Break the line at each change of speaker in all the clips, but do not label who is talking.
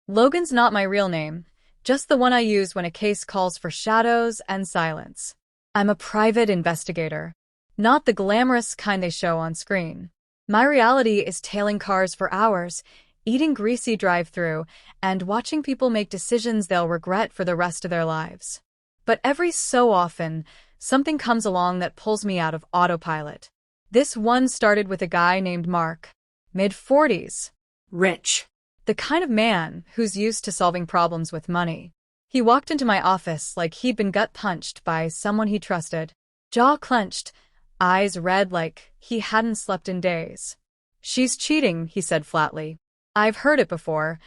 Logan's not my real name, just the one I use when a case calls for shadows and silence. I'm a private investigator, not the glamorous kind they show on screen. My reality is tailing cars for hours, eating greasy drive-thru, and watching people make decisions they'll regret for the rest of their lives. But every so often, something comes along that pulls me out of autopilot. This one started with a guy named Mark, mid-40s.
Rich.
The kind of man who's used to solving problems with money. He walked into my office like he'd been gut-punched by someone he trusted. Jaw clenched, eyes red like he hadn't slept in days. "She's cheating," he said flatly. I've heard it before,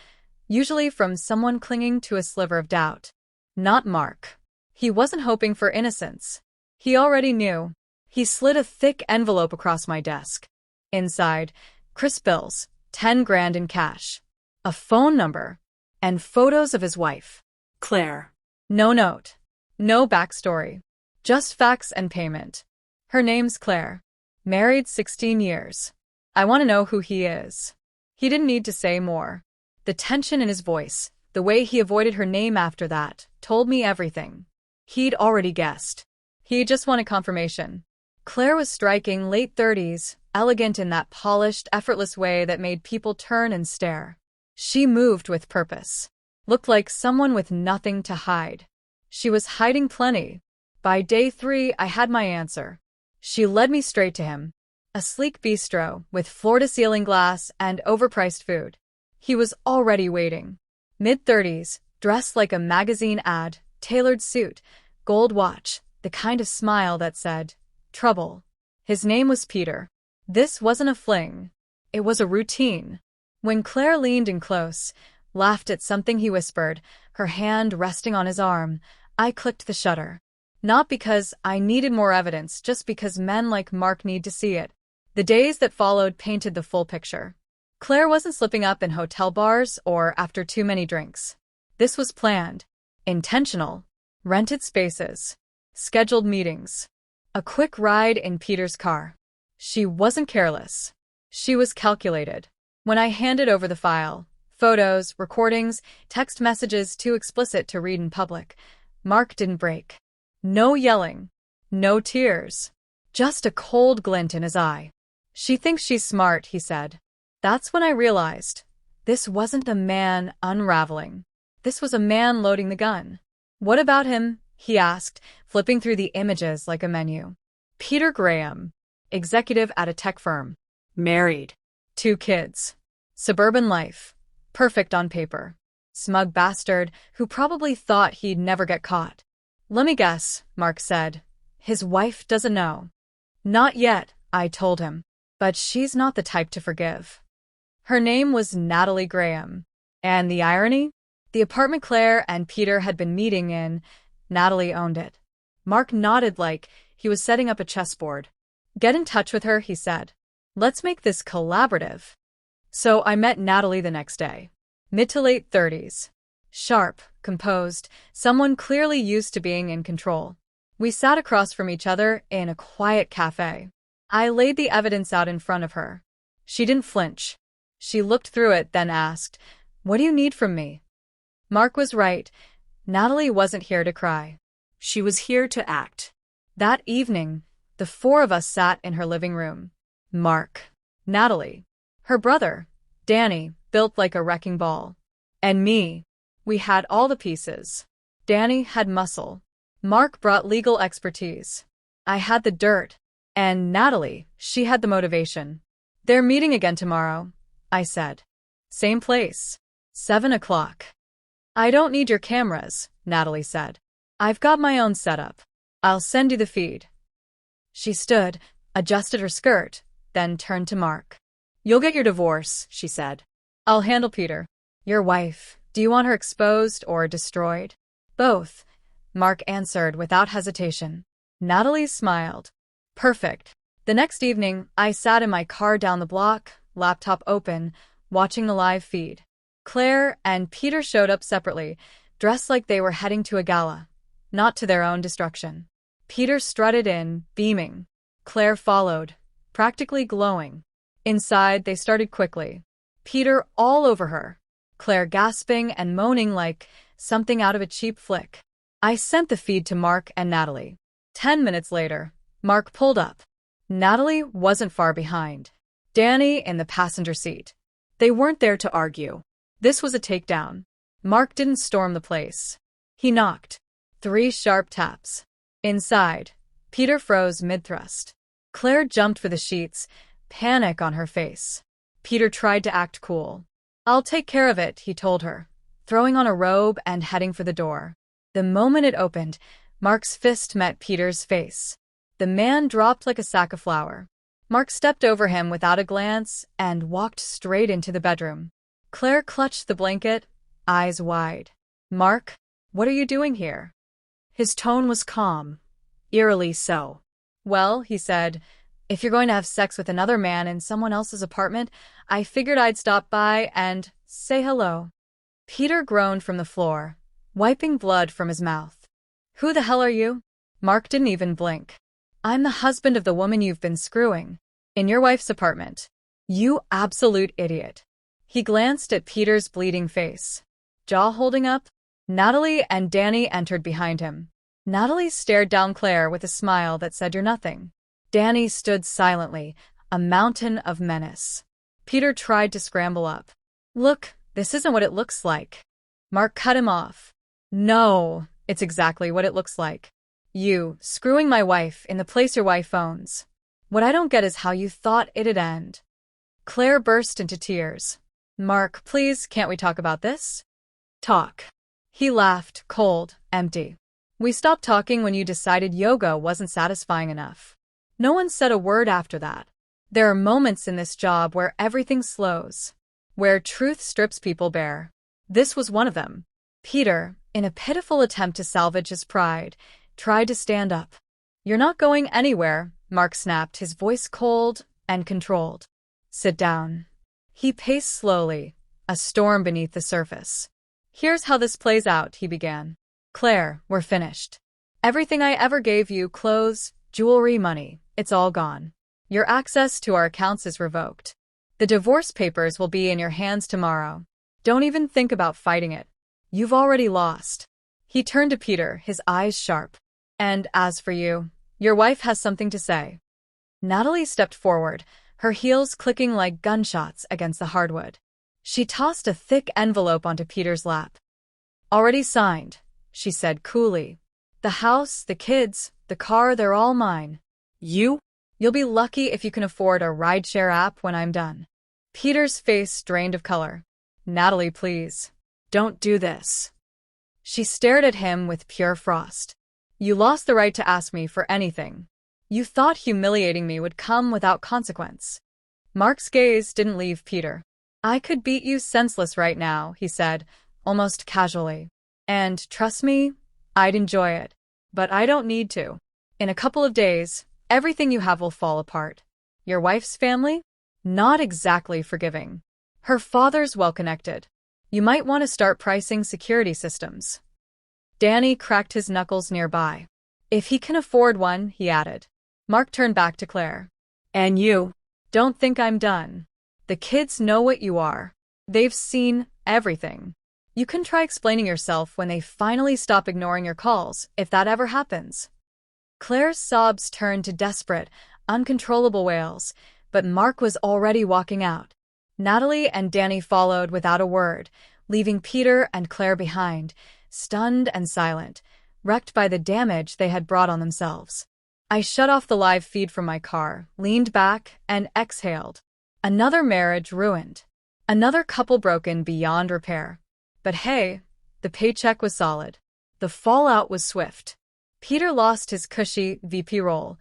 usually from someone clinging to a sliver of doubt. Not Mark. He wasn't hoping for innocence. He already knew. He slid a thick envelope across my desk. Inside, crisp bills, 10 grand in cash, a phone number, and photos of his wife.
Claire.
No note. No backstory. Just facts and payment. Her name's Claire. Married 16 years. I want to know who he is. He didn't need to say more. The tension in his voice, the way he avoided her name after that, told me everything. He'd already guessed. He just wanted confirmation. Claire was striking, late 30s, elegant in that polished, effortless way that made people turn and stare. She moved with purpose. Looked like someone with nothing to hide. She was hiding plenty. By day 3, I had my answer. She led me straight to him. A sleek bistro with floor-to-ceiling glass and overpriced food. He was already waiting. Mid-30s, dressed like a magazine ad, tailored suit, gold watch, the kind of smile that said, trouble. His name was Peter. This wasn't a fling. It was a routine. When Claire leaned in close, laughed at something he whispered, her hand resting on his arm, I clicked the shutter. Not because I needed more evidence, just because men like Mark need to see it. The days that followed painted the full picture. Claire wasn't slipping up in hotel bars or after too many drinks. This was planned, intentional, rented spaces, scheduled meetings, a quick ride in Peter's car. She wasn't careless. She was calculated. When I handed over the file, photos, recordings, text messages too explicit to read in public, Mark didn't break. No yelling, no tears, just a cold glint in his eye. She thinks she's smart, he said. That's when I realized. This wasn't a man unraveling. This was a man loading the gun. What about him? He asked, flipping through the images like a menu. Peter Graham, executive at a tech firm.
Married.
2 kids. Suburban life. Perfect on paper. Smug bastard who probably thought he'd never get caught. Let me guess, Mark said. His wife doesn't know. Not yet, I told him. But she's not the type to forgive. Her name was Natalie Graham. And the irony? The apartment Claire and Peter had been meeting in, Natalie owned it. Mark nodded like he was setting up a chessboard. Get in touch with her, he said. Let's make this collaborative. So I met Natalie the next day. Mid to late 30s. Sharp, composed, someone clearly used to being in control. We sat across from each other in a quiet cafe. I laid the evidence out in front of her. She didn't flinch. She looked through it, then asked, "What do you need from me?" Mark was right. Natalie wasn't here to cry.
She was here to act.
That evening, the 4 of us sat in her living room. Mark, Natalie, her brother, Danny, built like a wrecking ball, and me. We had all the pieces. Danny had muscle. Mark brought legal expertise. I had the dirt. And Natalie, she had the motivation. They're meeting again tomorrow, I said. Same place. 7 o'clock. I don't need your cameras, Natalie said. I've got my own setup. I'll send you the feed. She stood, adjusted her skirt, then turned to Mark. You'll get your divorce, she said. I'll handle Peter. Your wife, do you want her exposed or destroyed? Both, Mark answered without hesitation. Natalie smiled. Perfect. The next evening, I sat in my car down the block, laptop open, watching the live feed. Claire and Peter showed up separately, dressed like they were heading to a gala, not to their own destruction. Peter strutted in, beaming. Claire followed, practically glowing. Inside, they started quickly. Peter all over her. Claire gasping and moaning like something out of a cheap flick. I sent the feed to Mark and Natalie. 10 minutes later, Mark pulled up. Natalie wasn't far behind. Danny in the passenger seat. They weren't there to argue. This was a takedown. Mark didn't storm the place. He knocked. 3 sharp taps. Inside, Peter froze mid-thrust. Claire jumped for the sheets, panic on her face. Peter tried to act cool. I'll take care of it, he told her, throwing on a robe and heading for the door. The moment it opened, Mark's fist met Peter's face. The man dropped like a sack of flour. Mark stepped over him without a glance and walked straight into the bedroom. Claire clutched the blanket, eyes wide. Mark, what are you doing here?
His tone was calm, eerily so.
Well, he said, if you're going to have sex with another man in someone else's apartment, I figured I'd stop by and say hello. Peter groaned from the floor, wiping blood from his mouth. Who the hell are you? Mark didn't even blink. I'm the husband of the woman you've been screwing. In your wife's apartment. You absolute idiot. He glanced at Peter's bleeding face. Jaw holding up? Natalie and Danny entered behind him. Natalie stared down Claire with a smile that said you're nothing. Danny stood silently, a mountain of menace. Peter tried to scramble up. Look, this isn't what it looks like. Mark cut him off. No, it's exactly what it looks like. You, screwing my wife in the place your wife owns. What I don't get is how you thought it'd end. Claire burst into tears. Mark, please, can't we talk about this? Talk. He laughed, cold, empty. We stopped talking when you decided yoga wasn't satisfying enough. No one said a word after that. There are moments in this job where everything slows, where truth strips people bare. This was one of them. Peter, in a pitiful attempt to salvage his pride, tried to stand up. You're not going anywhere, Mark snapped, his voice cold and controlled. Sit down. He paced slowly, a storm beneath the surface. Here's how this plays out, he began. Claire, we're finished. Everything I ever gave you, clothes, jewelry, money, it's all gone. Your access to our accounts is revoked. The divorce papers will be in your hands tomorrow. Don't even think about fighting it. You've already lost. He turned to Peter, his eyes sharp. And as for you, your wife has something to say. Natalie stepped forward, her heels clicking like gunshots against the hardwood. She tossed a thick envelope onto Peter's lap. Already signed, she said coolly. The house, the kids, the car, they're all mine.
You?
You'll be lucky if you can afford a rideshare app when I'm done. Peter's face drained of color. Natalie, please.
Don't do this.
She stared at him with pure frost. You lost the right to ask me for anything. You thought humiliating me would come without consequence. Mark's gaze didn't leave Peter. I could beat you senseless right now, he said, almost casually. And trust me, I'd enjoy it. But I don't need to. In a couple of days, everything you have will fall apart. Your wife's family? Not exactly forgiving. Her father's well-connected. You might want to start pricing security systems. Danny cracked his knuckles nearby. If he can afford one, he added. Mark turned back to Claire.
And you?
Don't think I'm done. The kids know what you are. They've seen everything. You can try explaining yourself when they finally stop ignoring your calls, if that ever happens. Claire's sobs turned to desperate, uncontrollable wails, but Mark was already walking out. Natalie and Danny followed without a word, leaving Peter and Claire behind, stunned and silent, wrecked by the damage they had brought on themselves. I shut off the live feed from my car, leaned back, and exhaled. Another marriage ruined. Another couple broken beyond repair. But hey, the paycheck was solid. The fallout was swift. Peter lost his cushy VP role.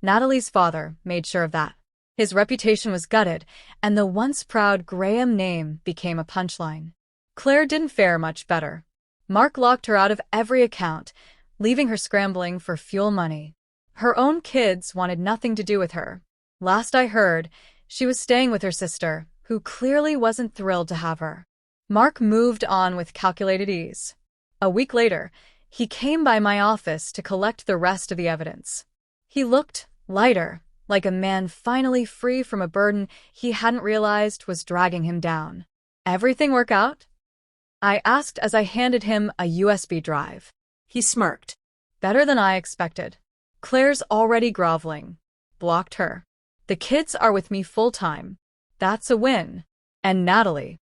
Natalie's father made sure of that. His reputation was gutted, and the once proud Graham name became a punchline. Claire didn't fare much better. Mark locked her out of every account, leaving her scrambling for fuel money. Her own kids wanted nothing to do with her. Last I heard, she was staying with her sister, who clearly wasn't thrilled to have her. Mark moved on with calculated ease. A week later, he came by my office to collect the rest of the evidence. He looked lighter, like a man finally free from a burden he hadn't realized was dragging him down. Everything work out? I asked as I handed him a USB drive.
He smirked.
Better than I expected. Claire's already groveling. Blocked her. The kids are with me full-time. That's a win. And Natalie.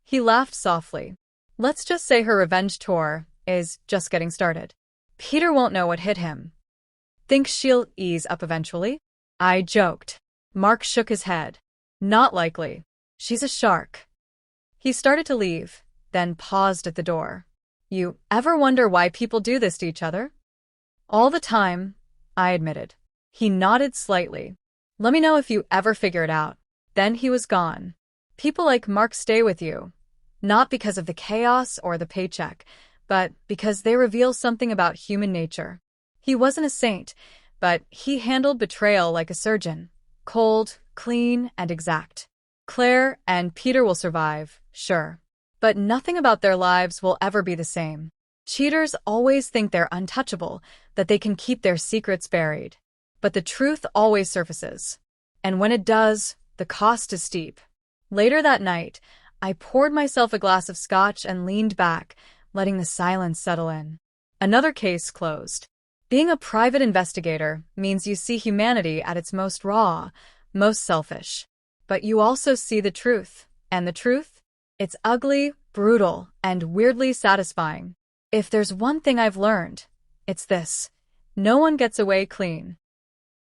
He laughed softly. Let's just say her revenge tour is just getting started. Peter won't know what hit him. Think she'll ease up eventually? I joked. Mark shook his head. Not likely. She's a shark. He started to leave, then paused at the door. You ever wonder why people do this to each other? All the time, I admitted. He nodded slightly. Let me know if you ever figure it out. Then he was gone. People like Mark stay with you, not because of the chaos or the paycheck, but because they reveal something about human nature. He wasn't a saint, but he handled betrayal like a surgeon. Cold, clean, and exact. Claire and Peter will survive, sure. But nothing about their lives will ever be the same. Cheaters always think they're untouchable, that they can keep their secrets buried. But the truth always surfaces. And when it does, the cost is steep. Later that night, I poured myself a glass of scotch and leaned back, letting the silence settle in. Another case closed. Being a private investigator means you see humanity at its most raw, most selfish. But you also see the truth. And the truth? It's ugly, brutal, and weirdly satisfying. If there's one thing I've learned, it's this. No one gets away clean.